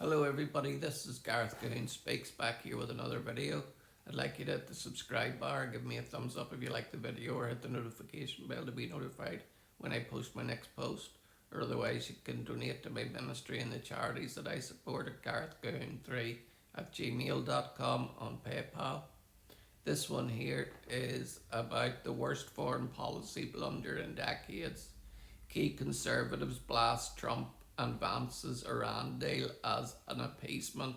Hello everybody, this is Gareth Goon Speaks back here with another video. I'd like you to hit the subscribe bar, give me a thumbs up if you like the video, or hit the notification bell to be notified when I post my next post. Or otherwise you can donate to my ministry and the charities that I support at garethgoon3@gmail.com on PayPal. This one here is about the worst foreign policy blunder in decades. Key conservatives blast Trump and Vance's Iran deal as an appeasement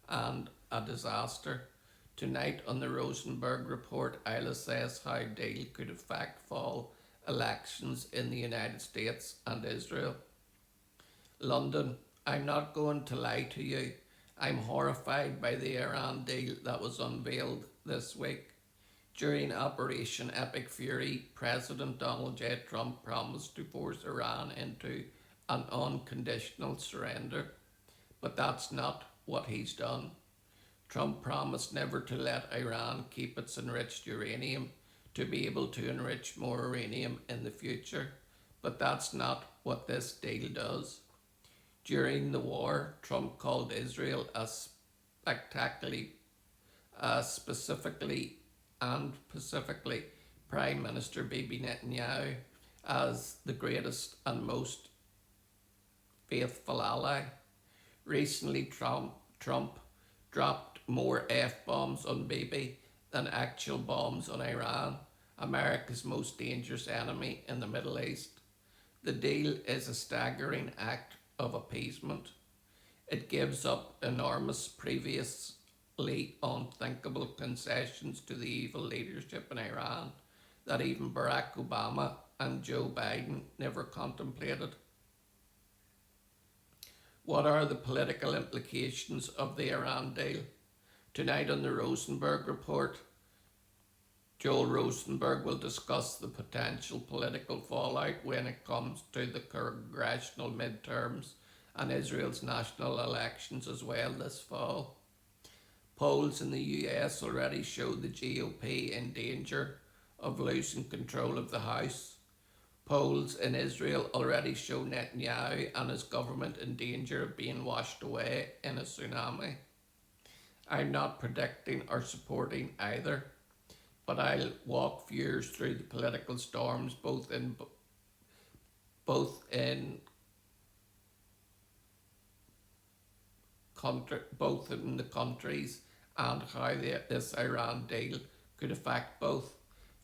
and a disaster. Tonight on the Rosenberg report, Isla says how deal could affect fall elections in the United States and Israel. London, I'm not going to lie to you. I'm horrified by the Iran deal that was unveiled this week. During Operation Epic Fury, President Donald J. Trump promised to force Iran into an unconditional surrender, but that's not what he's done. Trump promised never to let Iran keep its enriched uranium to be able to enrich more uranium in the future, but that's not what this deal does. During the war, Trump called Israel specifically and pacifically Prime Minister Bibi Netanyahu as the greatest and most faithful ally. Recently, Trump dropped more F-bombs on Bibi than actual bombs on Iran, America's most dangerous enemy in the Middle East. The deal is a staggering act of appeasement. It gives up enormous previously unthinkable concessions to the evil leadership in Iran that even Barack Obama and Joe Biden never contemplated. What are the political implications of the Iran deal? Tonight on the Rosenberg report, Joel Rosenberg will discuss the potential political fallout when it comes to the congressional midterms and Israel's national elections as well this fall. Polls in the US already show the GOP in danger of losing control of the House. Polls in Israel already show Netanyahu and his government in danger of being washed away in a tsunami. I'm not predicting or supporting either, but I'll walk viewers through the political storms both in the countries and how this Iran deal could affect both.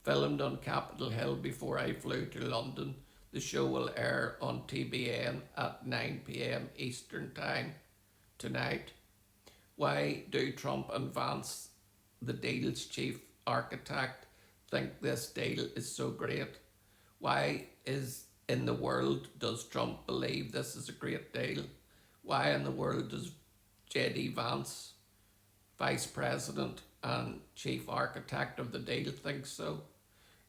Filmed on Capitol Hill before I flew to London, the show will air on TBN at 9 p.m. Eastern Time tonight. Why do Trump and Vance, the deal's chief architect, think this deal is so great? Why in the world does Trump believe this is a great deal? Why in the world does J.D. Vance, Vice President and Chief Architect of the deal, think so?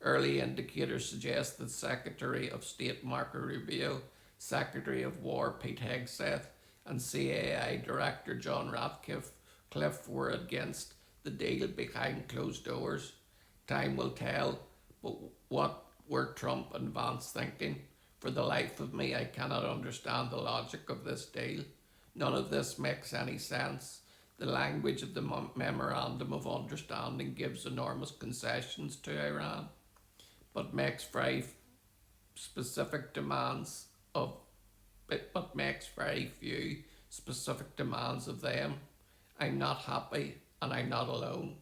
Early indicators suggest that Secretary of State Marco Rubio, Secretary of War Pete Hegseth, and CIA Director John Ratcliffe were against the deal behind closed doors. Time will tell, but what were Trump and Vance thinking? For the life of me, I cannot understand the logic of this deal. None of this makes any sense. The language of the Memorandum of Understanding gives enormous concessions to Iran, but makes very few specific demands of them. I'm not happy and I'm not alone.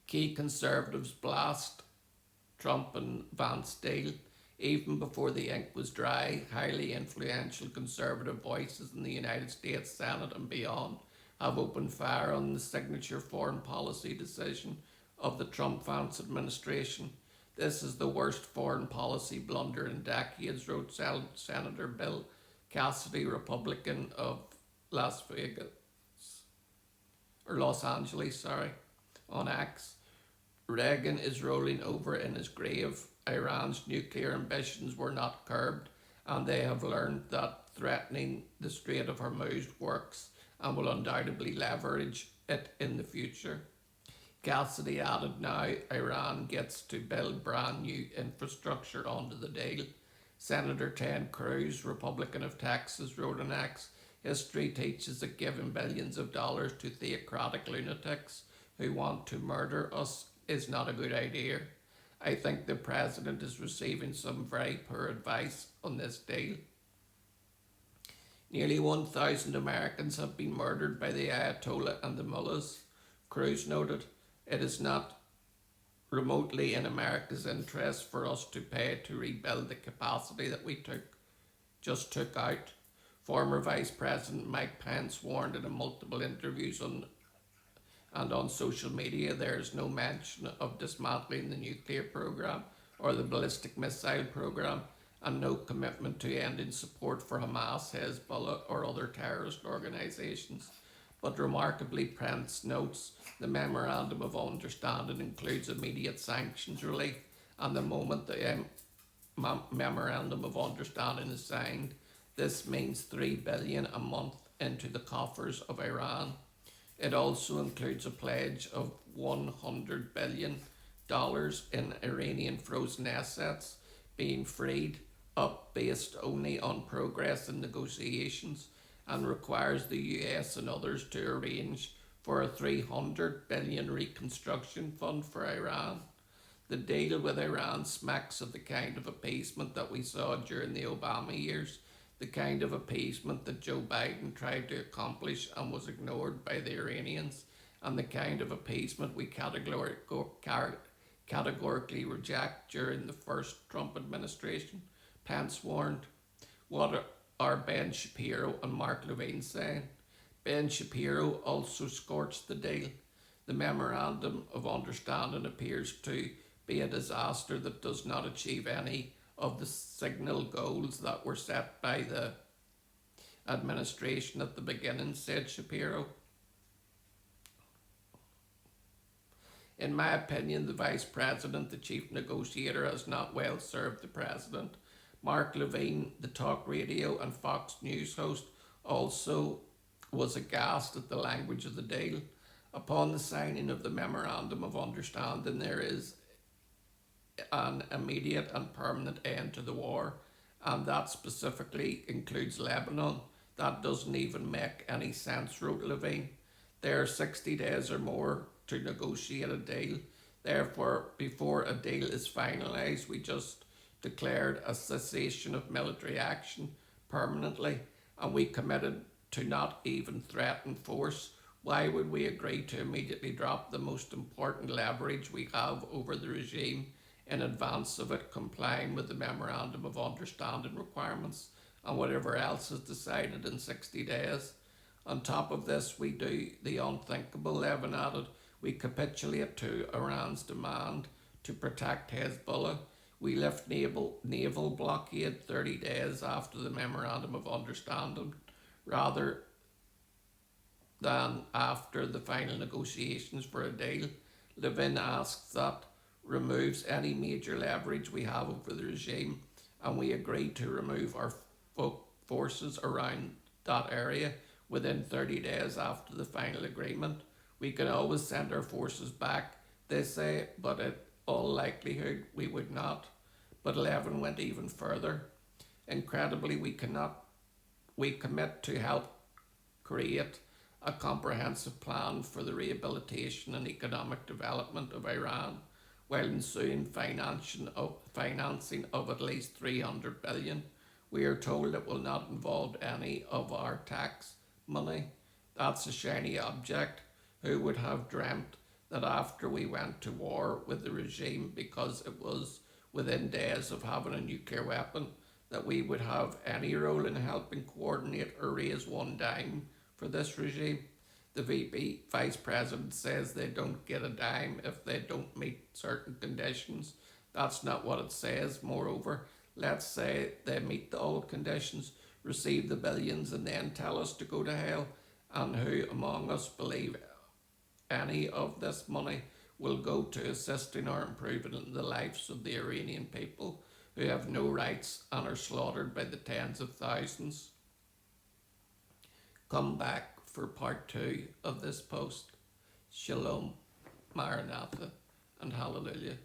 Key conservatives blast Trump and Vance deal. Even before the ink was dry, highly influential conservative voices in the United States Senate and beyond have opened fire on the signature foreign policy decision of the Trump-Vance administration. This is the worst foreign policy blunder in decades, wrote Senator Bill Cassidy, Republican of Los Angeles, on X. Reagan is rolling over in his grave. Iran's nuclear ambitions were not curbed, and they have learned that threatening the Strait of Hormuz works and will undoubtedly leverage it in the future. Cassidy added now Iran gets to build brand new infrastructure onto the deal. Senator Ted Cruz, Republican of Texas, wrote an X, History teaches that giving billions of dollars to theocratic lunatics who want to murder us is not a good idea. I think the president is receiving some very poor advice on this deal. Nearly 1,000 Americans have been murdered by the Ayatollah and the mullahs. Cruz noted, it is not remotely in America's interest for us to pay to rebuild the capacity that we just took out. Former Vice President Mike Pence warned in multiple interviews and on social media there is no mention of dismantling the nuclear program or the ballistic missile program, and no commitment to ending support for Hamas, Hezbollah, or other terrorist organisations. But remarkably, Pence notes the Memorandum of Understanding includes immediate sanctions relief, and the moment the Memorandum of Understanding is signed, this means $3 billion a month into the coffers of Iran. It also includes a pledge of $100 billion in Iranian frozen assets being freed up based only on progress in negotiations, and requires the US and others to arrange for a $300 billion reconstruction fund for Iran. The deal with Iran smacks of the kind of appeasement that we saw during the Obama years, the kind of appeasement that Joe Biden tried to accomplish and was ignored by the Iranians, and the kind of appeasement we categorically reject during the first Trump administration. Pence warned. What are Ben Shapiro and Mark Levine saying? Ben Shapiro also scorched the deal. The Memorandum of Understanding appears to be a disaster that does not achieve any of the signal goals that were set by the administration at the beginning, said Shapiro. In my opinion, the Vice President, the chief negotiator, has not well served the President. Mark Levine, the talk radio and Fox News host, also was aghast at the language of the deal. Upon the signing of the Memorandum of Understanding, there is an immediate and permanent end to the war, and that specifically includes Lebanon. That doesn't even make any sense, wrote Levine. There are 60 days or more to negotiate a deal. Therefore, before a deal is finalised, we just declared a cessation of military action permanently, and we committed to not even threaten force. Why would we agree to immediately drop the most important leverage we have over the regime in advance of it complying with the Memorandum of Understanding requirements and whatever else is decided in 60 days? On top of this, we do the unthinkable, Levin added. We capitulate to Iran's demand to protect Hezbollah. We lift naval blockade 30 days after the Memorandum of Understanding, rather than after the final negotiations for a deal. Levin asks that removes any major leverage we have over the regime, and we agree to remove our forces around that area within 30 days after the final agreement. We can always send our forces back, they say, but in all likelihood we would not. But Levin went even further. Incredibly, we commit to help create a comprehensive plan for the rehabilitation and economic development of Iran, while ensuing financing of at least $300 billion. We are told it will not involve any of our tax money. That's a shiny object. Who would have dreamt that after we went to war with the regime because it was within days of having a nuclear weapon, that we would have any role in helping coordinate or raise one dime for this regime? The Vice President says they don't get a dime if they don't meet certain conditions. That's not what it says. Moreover, let's say they meet the old conditions, receive the billions, and then tell us to go to hell. And who among us believe any of this money will go to assisting or improving the lives of the Iranian people, who have no rights and are slaughtered by the tens of thousands? Come back for part 2 of this post. Shalom, Maranatha, and Hallelujah.